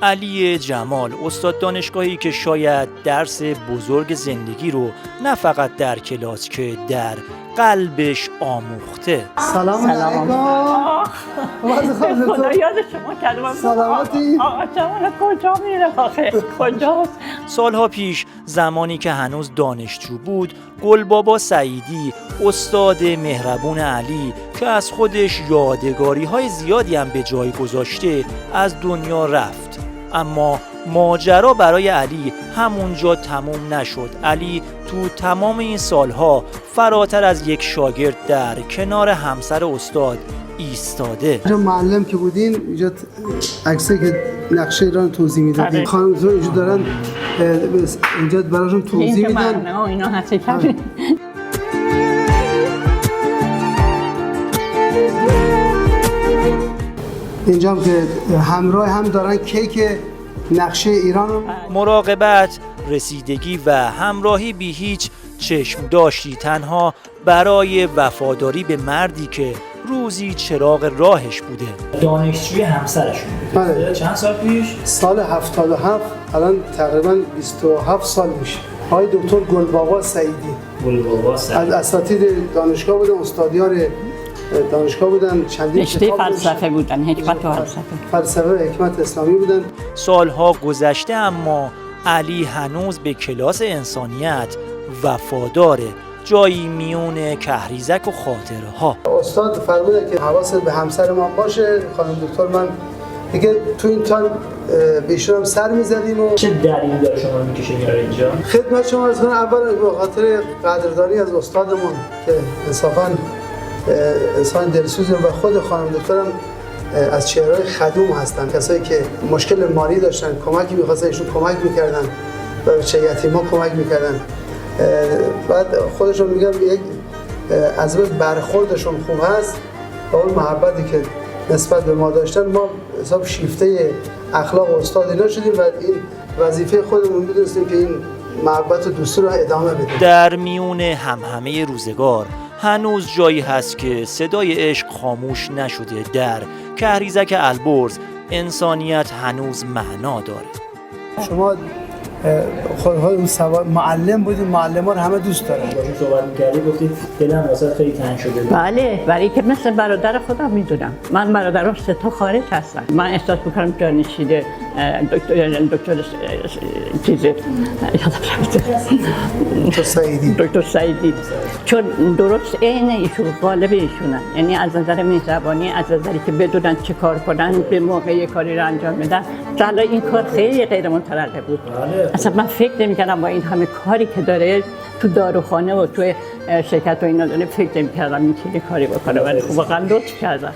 علی جمال، استاد دانشگاهی که شاید درس بزرگ زندگی رو نه فقط در کلاس که در قلبش آموخته. سلام علیکم. خدا یاد شما کردم. سلامتی؟ جمال کجا میره آخه؟ کجاست؟ سالها پیش زمانی که هنوز دانشجو بود، گلبابا سعیدی، استاد مهربون علی که از خودش یادگاری‌های زیادی هم به جای گذاشته، از دنیا رفت. اما ماجرا برای علی همونجا تموم نشد. علی تو تمام این سالها فراتر از یک شاگرد در کنار همسر استاد ایستاده. اینجا معلم که بودین، اینجا عکسی که نقشه ایران توضیح میدادین، خانم دکتر اینجا دارن اینجا براشون توضیح میدن. اینا حتی کردن. اینجا هم که همراه هم دارن کیک نقشه ایران رو. مراقبت، رسیدگی و همراهی بی هیچ چشم داشتی تنها برای وفاداری به مردی که روزی چراغ راهش بوده. دانشجوی همسرشون بوده. بله. چند سال پیش؟ سال 77 الان تقریبا 27 سال میشه. آقای دکتر گلبابا سعیدی. گلبابا سعیدی. از اساتید دانشگاه بودن، استادیار دانشگاه بودن، چندین رشته فلسفه بودن، حکمت و فلسفه و حکمت اسلامی بودن. سالها گذشته اما علی هنوز به کلاس انسانیت وفاداره، جایی میون کهریزک و خاطره ها. استاد فرمودن که حواست به همسر من باشه. خانم دکتر من دیگه تو این تایم بهشون هم سر میزدیم. و چه دلیلی داره شما رو میکشه میاره اینجا؟ خدمت شما عرض کنم، اول به خاطر قدردانی از استادمون که انصافاً انسان دلسوزه و خود خانم دکترم از چهره‌های خدوم هستن، کسایی که مشکل مالی داشتن، کمکی می‌خواستن ایشون کمک می‌کردن و به یتیما کمک می‌کردن. بعد خودشون میگم یک از برخوردشون خوب هست و اون محبتی که نسبت به ما داشتن، ما حساب شیفته اخلاق استاد اینا شدیم و این وظیفه خودمون می‌دونستیم که این محبت و دوستی رو ادامه بدیم. در میون همهمه روزگار هنوز جایی هست که صدای عشق خاموش نشده. در کهریزک البرز انسانیت هنوز معنا داره. شما خودتون معلم بودید، معلمان رو همه دوست دارن. باشون صحبت می‌کردی گفتید دلم واسه خیلی تنگ شده. بله، برای که مثل برادر خودم میدونم. من برادرام 3 تا خارج هستن. من احساس می‌کنم جانشین دکتر دکتر سعیدی چون درست عین ایشون، قالب ایشونن. یعنی از نظر مهربانی، از نظری که بدونن چه کار کنن، به موقع یه کاری رو انجام بدن. حالا این کار خیلی غیر مترقب بود. اصلا من فکر نمی‌کردم با این همه کاری که داره تو داروخانه و تو شرکت و اینا داره، فکر نمی‌کردم میتونه کاری بکنه، ولی واقعا لطف کردن.